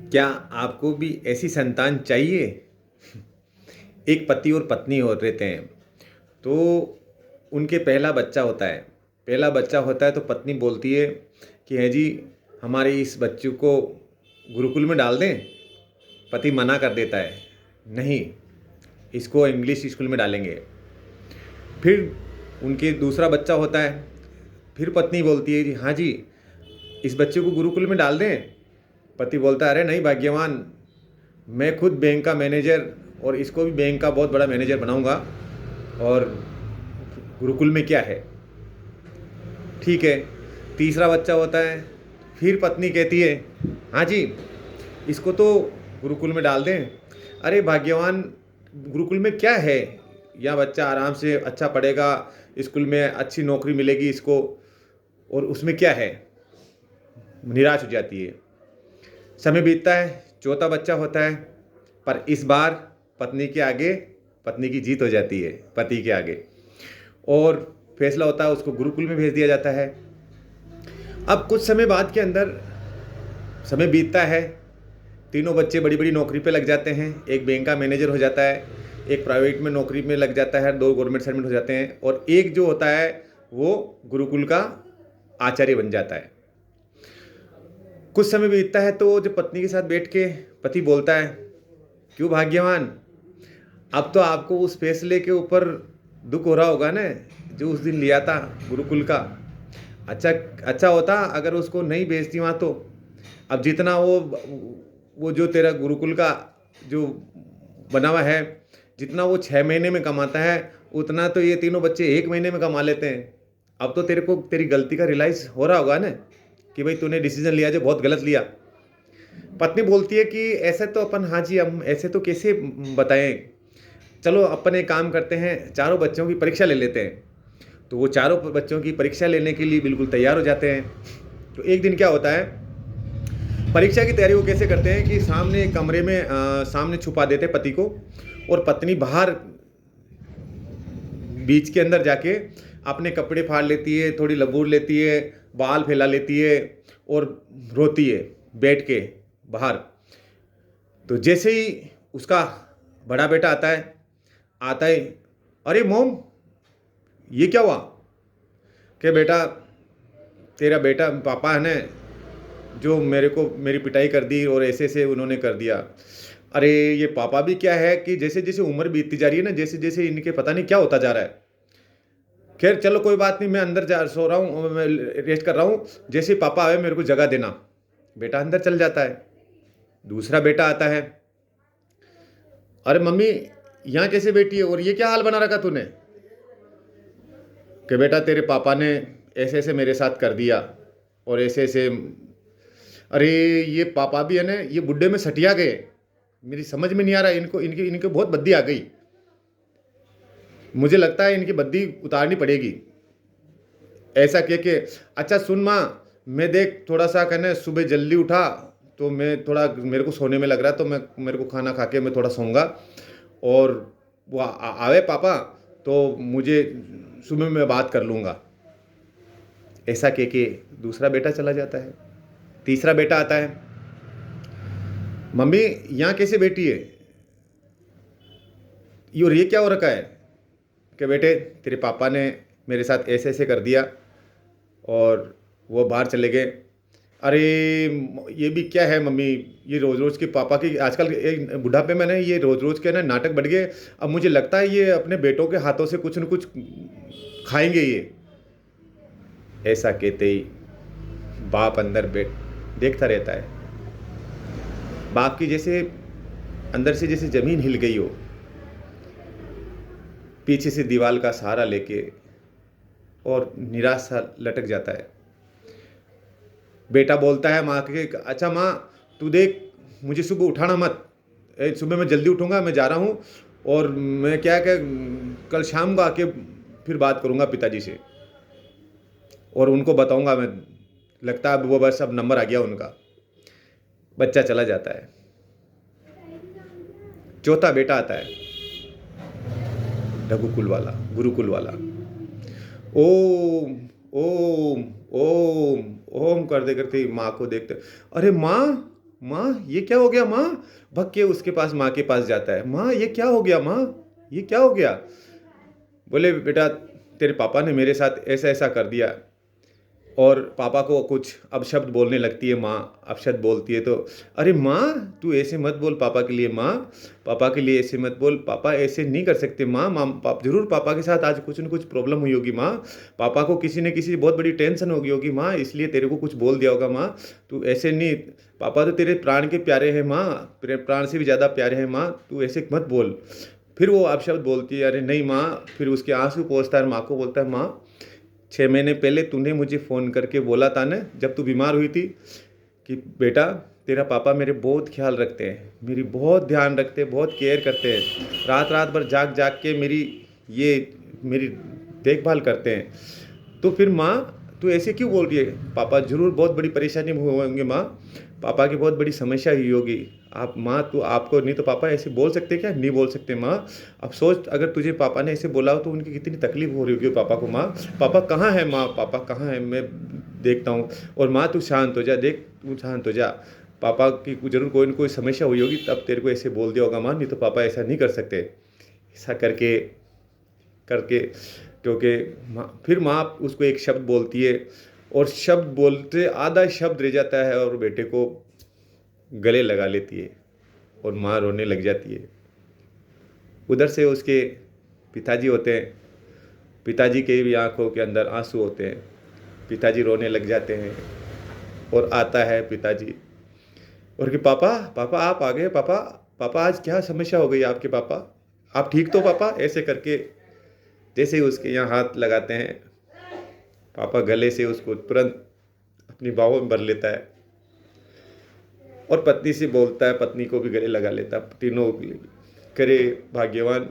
क्या आपको भी ऐसी संतान चाहिए? एक पति और पत्नी हो रहते हैं, तो उनके पहला बच्चा होता है। पहला बच्चा होता है तो पत्नी बोलती है कि है जी, हमारे इस बच्चे को गुरुकुल में डाल दें। पति मना कर देता है, नहीं, इसको इंग्लिश स्कूल में डालेंगे। फिर उनके दूसरा बच्चा होता है, फिर पत्नी बोलती है जी हाँ जी, इस बच्चे को गुरुकुल में डाल दें। पति बोलता है अरे नहीं भाग्यवान, मैं खुद बैंक का मैनेजर और इसको भी बैंक का बहुत बड़ा मैनेजर बनाऊंगा, और गुरुकुल में क्या है। ठीक है, तीसरा बच्चा होता है, फिर पत्नी कहती है हाँ जी, इसको तो गुरुकुल में डाल दें। अरे भाग्यवान, गुरुकुल में क्या है, यह बच्चा आराम से अच्छा पढ़ेगा, स्कूल में अच्छी नौकरी मिलेगी इसको, और उसमें क्या है। निराश हो जाती है। समय बीतता है, चौथा बच्चा होता है, पर इस बार पत्नी के आगे, पत्नी की जीत हो जाती है पति के आगे, और फैसला होता है उसको गुरुकुल में भेज दिया जाता है। अब कुछ समय बाद के अंदर समय बीतता है, तीनों बच्चे बड़ी बड़ी नौकरी पे लग जाते हैं। एक बैंक का मैनेजर हो जाता है, एक प्राइवेट में नौकरी में लग जाता है, दो गवर्नमेंट सर्वेंट हो जाते हैं, और एक जो होता है वो गुरुकुल का आचार्य बन जाता है। कुछ समय बीतता है तो जब पत्नी के साथ बैठ के पति बोलता है क्यों भाग्यवान, अब तो आपको उस फैसले के ऊपर दुख हो रहा होगा ना जो उस दिन लिया था गुरुकुल का। अच्छा, अच्छा होता अगर उसको नहीं भेजती वहाँ तो। अब जितना वो जो तेरा गुरुकुल का जो बना हुआ है, जितना वो 6 महीने में कमाता है, उतना तो ये तीनों बच्चे 1 महीने में कमा लेते हैं। अब तो तेरे को तेरी गलती का रियलाइज हो रहा होगा ना कि भाई तूने डिसीजन लिया जो बहुत गलत लिया। पत्नी बोलती है कि ऐसे तो अपन, हाँ जी, हम ऐसे तो कैसे बताएं, चलो अपन एक काम करते हैं, चारों बच्चों की परीक्षा ले लेते हैं। तो वो चारों बच्चों की परीक्षा लेने के लिए बिल्कुल तैयार हो जाते हैं। तो एक दिन क्या होता है, परीक्षा की तैयारी वो कैसे करते हैं कि सामने एक कमरे में सामने छुपा देते पति को, और पत्नी बाहर बीच के अंदर जाके अपने कपड़े फाड़ लेती है, थोड़ी लबूर लेती है, बाल फैला लेती है, और रोती है बैठ के बाहर। तो जैसे ही उसका बड़ा बेटा आता है, अरे मोम, ये क्या हुआ। कि बेटा, तेरा बेटा पापा है ना, जो मेरे को मेरी पिटाई कर दी और ऐसे ऐसे उन्होंने कर दिया। अरे ये पापा भी क्या है कि जैसे जैसे उम्र बीतती जा रही है ना, जैसे जैसे इनके पता नहीं क्या होता जा रहा है। खैर चलो कोई बात नहीं, मैं अंदर जा सो रहा हूँ, मैं रेस्ट कर रहा हूँ, जैसे ही पापा आए मेरे को जगह देना। बेटा अंदर चल जाता है। दूसरा बेटा आता है, अरे मम्मी यहाँ कैसे बैठी है और ये क्या हाल बना रखा तूने। कि बेटा तेरे पापा ने ऐसे ऐसे मेरे साथ कर दिया, और ऐसे ऐसे। अरे ये पापा भी है ना, ये बुढ़े में सटिया गए, मेरी समझ में नहीं आ रहा, इनको इनकी इनकी बहुत बद्दी आ गई, मुझे लगता है इनकी बद्दी उतारनी पड़ेगी। ऐसा कह के, अच्छा सुन माँ, मैं देख थोड़ा सा कहने सुबह जल्दी उठा, तो मैं थोड़ा मेरे को सोने में लग रहा है, तो मैं मेरे को खाना खा के मैं थोड़ा सोऊंगा, और वो आवे पापा तो मुझे सुबह में बात कर लूँगा। ऐसा कह के दूसरा बेटा चला जाता है। तीसरा बेटा आता है, मम्मी यहाँ कैसे बैठी है, ये क्या हो रखा है। कि बेटे तेरे पापा ने मेरे साथ ऐसे ऐसे कर दिया, और वो बाहर चले गए। अरे ये भी क्या है मम्मी, ये रोज़ रोज़ के पापा की आजकल एक बुढ़ापे में ना ये रोज़ रोज़ के ना नाटक बढ़ गए। अब मुझे लगता है ये अपने बेटों के हाथों से कुछ न कुछ खाएंगे ये। ऐसा कहते ही बाप अंदर बैठ देखता रहता है। बाप की जैसे अंदर से जैसे ज़मीन हिल गई हो, पीछे से दीवार का सहारा लेके, और निराश सा लटक जाता है। बेटा बोलता है माँ के, अच्छा माँ तू देख, मुझे सुबह उठाना मत, सुबह मैं जल्दी उठूँगा, मैं जा रहा हूँ, और मैं क्या क्या कल शाम को आके फिर बात करूँगा पिताजी से, और उनको बताऊँगा मैं। लगता है अब वो बस अब नंबर आ गया उनका। बच्चा चला जाता है। चौथा बेटा आता है, रघुकुल वाला, गुरुकुल वाला। ओम ओम ओम ओम करते करते माँ को देखते, अरे माँ माँ ये क्या हो गया माँ, भग के उसके पास माँ के पास जाता है, माँ ये क्या हो गया माँ, ये क्या हो गया। बोले बेटा तेरे पापा ने मेरे साथ ऐसा ऐसा कर दिया। और पापा को कुछ अपशब्द बोलने लगती है माँ, अपशब्द बोलती है तो, अरे माँ तू ऐसे मत बोल पापा के लिए, माँ पापा के लिए ऐसे मत बोल, पापा ऐसे नहीं कर सकते माँ, जरूर पापा के साथ आज कुछ न कुछ प्रॉब्लम हुई होगी माँ, पापा को किसी न किसी बहुत बड़ी टेंशन हो गई होगी माँ, इसलिए तेरे को कुछ बोल दिया होगा माँ, तू ऐसे नहीं, पापा तो तेरे प्राण के प्यारे हैं माँ, तेरे प्राण से भी ज़्यादा प्यारे हैं माँ, तू ऐसे मत बोल। फिर वो अपशब्द बोलती है, अरे नहीं माँ, फिर उसके आंसू पोंछता है, माँ को बोलता है, माँ 6 महीने पहले तूने मुझे फ़ोन करके बोला था ना जब तू बीमार हुई थी कि बेटा तेरा पापा मेरे बहुत ख्याल रखते हैं, मेरी बहुत ध्यान रखते हैं, बहुत केयर करते हैं, रात रात भर जाग जाग के ये मेरी देखभाल करते हैं। तो फिर माँ तू ऐसे क्यों बोल रही है, पापा जरूर बहुत बड़ी परेशानी में हुए होंगे माँ, पापा की बहुत बड़ी समस्या हुई होगी, आप माँ तो आपको नहीं तो पापा ऐसे बोल सकते क्या, नहीं बोल सकते माँ। अब सोच अगर तुझे पापा ने ऐसे बोला हो तो उनकी कितनी तकलीफ हो रही होगी पापा को, माँ पापा कहाँ है माँ, पापा कहाँ है, मैं देखता हूँ। और माँ तू शांत हो जा, देख तू शांत हो जा, पापा की जरूर कोई ना कोई समस्या हुई होगी तब तेरे को ऐसे बोल दिया होगा माँ, नहीं तो पापा ऐसा नहीं कर सकते। ऐसा करके करके क्योंकि फिर माँ उसको एक शब्द बोलती है और शब्द बोलते आधा शब्द रह जाता है और बेटे को गले लगा लेती है और माँ रोने लग जाती है। उधर से उसके पिताजी होते हैं, पिताजी के भी आंखों के अंदर आंसू होते हैं, पिताजी रोने लग जाते हैं। और आता है पिताजी और कि पापा पापा आप आ गए, पापा पापा आज क्या समस्या हो गई आपके पापा, आप ठीक तो पापा, ऐसे करके जैसे ही उसके यहाँ हाथ लगाते हैं पापा गले से उसको तुरंत अपनी बाहों में भर लेता है और पत्नी से बोलता है, पत्नी को भी गले लगा लेता है, तीनों करे भाग्यवान,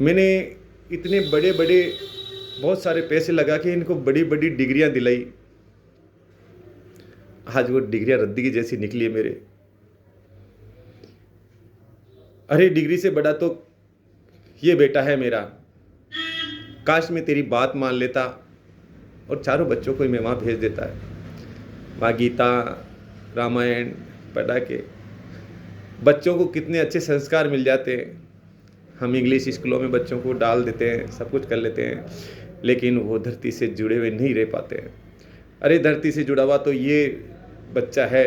मैंने इतने बड़े बड़े बहुत सारे पैसे लगा के इनको बड़ी बड़ी डिग्रियां दिलाई, आज वो डिग्रियां रद्दी की जैसी निकली है मेरे। अरे डिग्री से बड़ा तो ये बेटा है मेरा, काश मैं तेरी बात मान लेता और चारों बच्चों को मैं वहाँ भेज देता है, वहाँ गीता रामायण पढ़ा के बच्चों को कितने अच्छे संस्कार मिल जाते हैं। हम इंग्लिश स्कूलों में बच्चों को डाल देते हैं, सब कुछ कर लेते हैं, लेकिन वो धरती से जुड़े हुए नहीं रह पाते हैं। अरे धरती से जुड़ा हुआ तो ये बच्चा है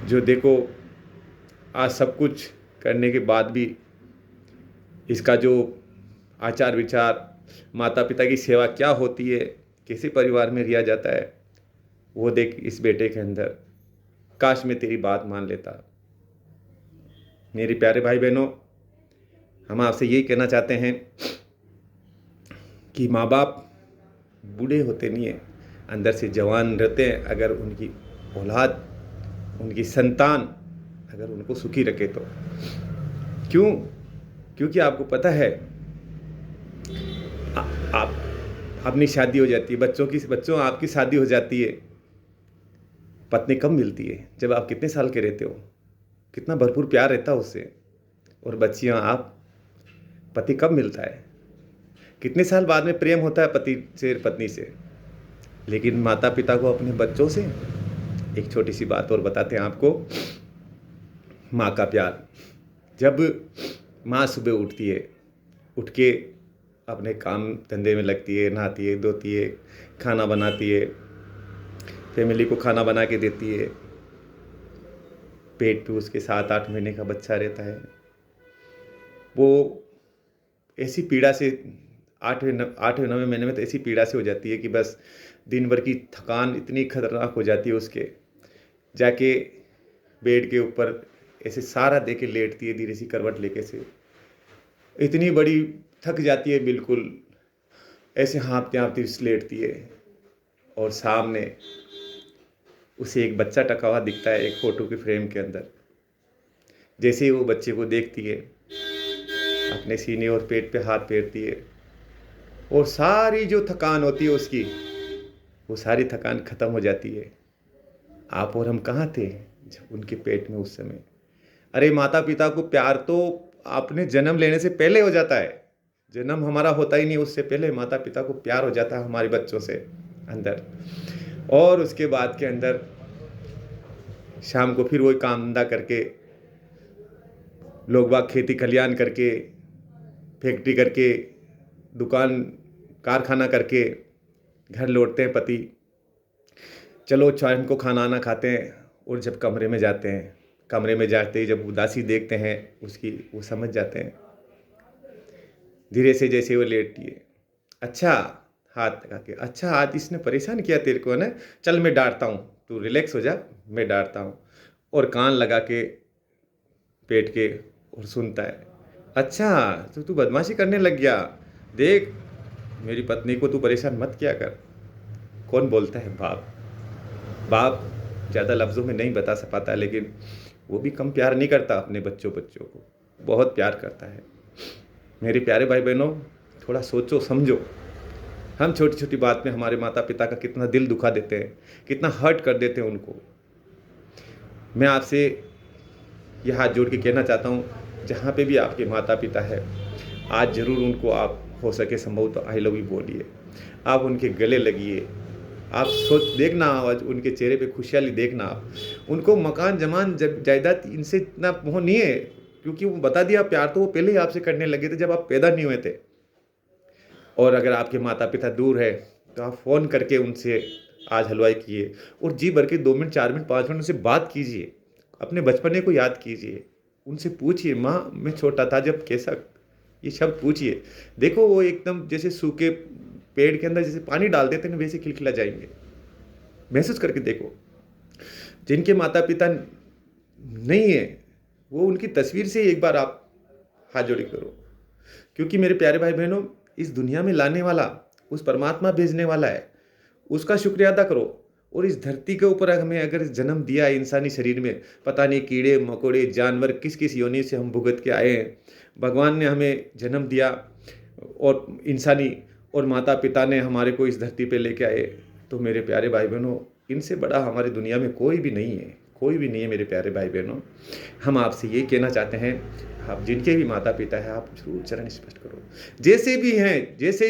जो देखो आज सब कुछ करने के बाद भी इसका जो आचार विचार, माता पिता की सेवा क्या होती है, कैसे परिवार में रिया जाता है, वो देख इस बेटे के अंदर। काश मैं तेरी बात मान लेता। मेरे प्यारे भाई बहनों, हम आपसे यही कहना चाहते हैं कि माँ बाप बूढ़े होते नहीं हैं, अंदर से जवान रहते हैं अगर उनकी औलाद, उनकी संतान अगर उनको सुखी रखे तो। क्यों? क्योंकि आपको पता है आप अपनी शादी हो जाती है, बच्चों आपकी शादी हो जाती है, पत्नी कब मिलती है जब आप कितने साल के रहते हो, कितना भरपूर प्यार रहता है उससे, और बच्चियां आप, पति कब मिलता है, कितने साल बाद में प्रेम होता है पति से पत्नी से। लेकिन माता पिता को अपने बच्चों से, एक छोटी सी बात और बताते हैं आपको, माँ का प्यार। जब माँ सुबह उठती है, उठ के अपने काम धंधे में लगती है, नहाती है, धोती है, खाना बनाती है, फैमिली को खाना बना के देती है, पेट पे उसके 7-8 महीने का बच्चा रहता है, वो ऐसी पीड़ा से 8वें 9वें महीने में तो ऐसी पीड़ा से हो जाती है कि बस दिन भर की थकान इतनी खतरनाक हो जाती है उसके, जाके बेड के ऊपर ऐसे सारा दे के लेटती है, धीरे सी करवट लेके से, इतनी बड़ी थक जाती है, बिल्कुल ऐसे हाँफते हाँफते लेटती है। और सामने उसे एक बच्चा टका हुआ दिखता है एक फ़ोटो के फ्रेम के अंदर। जैसे ही वो बच्चे को देखती है, अपने सीने और पेट पे हाथ फेरती है और सारी जो थकान होती है उसकी, वो सारी थकान ख़त्म हो जाती है। आप और हम कहाँ थे जब उनके पेट में उस समय। अरे माता पिता को प्यार तो आपने जन्म लेने से पहले हो जाता है, जन्म हमारा होता ही नहीं उससे पहले माता पिता को प्यार हो जाता है हमारे बच्चों से अंदर। और उसके बाद के अंदर शाम को फिर वही काम धंधा करके, लोग बाग खेती खलियान करके, फैक्ट्री करके, दुकान कारखाना करके घर लौटते हैं पति। चलो शाम को खाना आना खाते हैं और जब कमरे में जाते हैं, कमरे में जाते ही जब उदासी देखते हैं उसकी, वो समझ जाते हैं। धीरे से जैसे वो लेटती है, अच्छा हाथ लगा के, अच्छा आज इसने परेशान किया तेरे को ना, चल मैं डांटता हूँ, तू रिलैक्स हो जा, मैं डांटता हूँ। और कान लगा के पेट के और सुनता है, अच्छा तो तू बदमाशी करने लग गया, देख मेरी पत्नी को तू परेशान मत किया कर। कौन बोलता है? बाप। बाप ज़्यादा लफ्ज़ों में नहीं बता पाता, लेकिन वो भी कम प्यार नहीं करता अपने बच्चों को, बहुत प्यार करता है। मेरे प्यारे भाई बहनों, थोड़ा सोचो समझो, हम छोटी छोटी बात में हमारे माता पिता का कितना दिल दुखा देते हैं, कितना हर्ट कर देते हैं उनको। मैं आपसे ये हाथ जोड़ के कहना चाहता हूँ, जहाँ पे भी आपके माता पिता है, आज ज़रूर उनको आप हो सके संभव तो आई लव यू बोलिए, आप उनके गले लगिए। आप सोच देखना, आज उनके चेहरे पे खुशहाली देखना। आप उनको मकान जमान जायदाद इनसे इतना मोह नहीं है, क्योंकि वो बता दिया, प्यार तो वो पहले ही आपसे करने लगे थे जब आप पैदा नहीं हुए थे। और अगर आपके माता पिता दूर है तो आप फ़ोन करके उनसे आज हलवाई किए और जी भर के 2 मिनट 4 मिनट 5 मिनट उनसे बात कीजिए, अपने बचपने को याद कीजिए, उनसे पूछिए, माँ मैं छोटा था जब कैसा, ये शब्द पूछिए। देखो वो एकदम जैसे सूखे पेड़ के अंदर जैसे पानी डाल देते हैं वैसे खिलखिला जाएंगे। महसूस करके देखो। जिनके माता पिता नहीं है, वो उनकी तस्वीर से ही एक बार आप हाथ जोड़ी करो, क्योंकि मेरे प्यारे भाई बहनों, इस दुनिया में लाने वाला उस परमात्मा भेजने वाला है, उसका शुक्रिया अदा करो। और इस धरती के ऊपर हमें अगर जन्म दिया है इंसानी शरीर में, पता नहीं कीड़े मकोड़े जानवर किस किस योनि से हम भुगत के आए हैं, भगवान ने हमें जन्म दिया और इंसानी, और माता पिता ने हमारे को इस धरती पे लेके आए। तो मेरे प्यारे भाई बहनों, इनसे बड़ा हमारी दुनिया में कोई भी नहीं है, कोई भी नहीं है मेरे प्यारे भाई बहनों। हम आपसे ये कहना चाहते हैं, आप जिनके भी माता पिता हैं, आप जरूर चरण स्पर्श करो। जैसे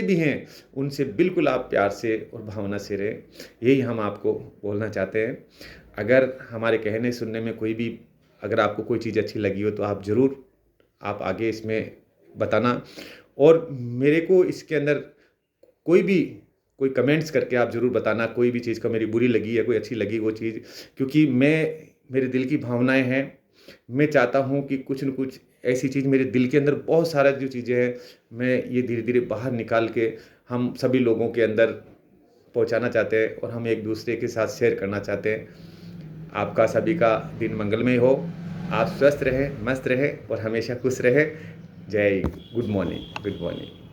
भी हैं उनसे बिल्कुल आप प्यार से और भावना से रहें, यही हम आपको बोलना चाहते हैं। अगर हमारे कहने सुनने में कोई भी, अगर आपको कोई चीज़ अच्छी लगी हो तो आप ज़रूर आप आगे इसमें बताना, और मेरे को इसके अंदर कोई कमेंट्स करके आप ज़रूर बताना, कोई भी चीज़ का मेरी बुरी लगी या कोई अच्छी लगी वो चीज़, क्योंकि मेरे दिल की भावनाएं हैं। मैं चाहता हूं कि कुछ न कुछ ऐसी चीज़ मेरे दिल के अंदर, बहुत सारा जो चीज़ें हैं, मैं ये धीरे धीरे बाहर निकाल के हम सभी लोगों के अंदर पहुंचाना चाहते हैं, और हम एक दूसरे के साथ शेयर करना चाहते हैं। आपका सभी का दिन मंगलमय हो, आप स्वस्थ रहें, मस्त रहें और हमेशा खुश रहें। Good morning.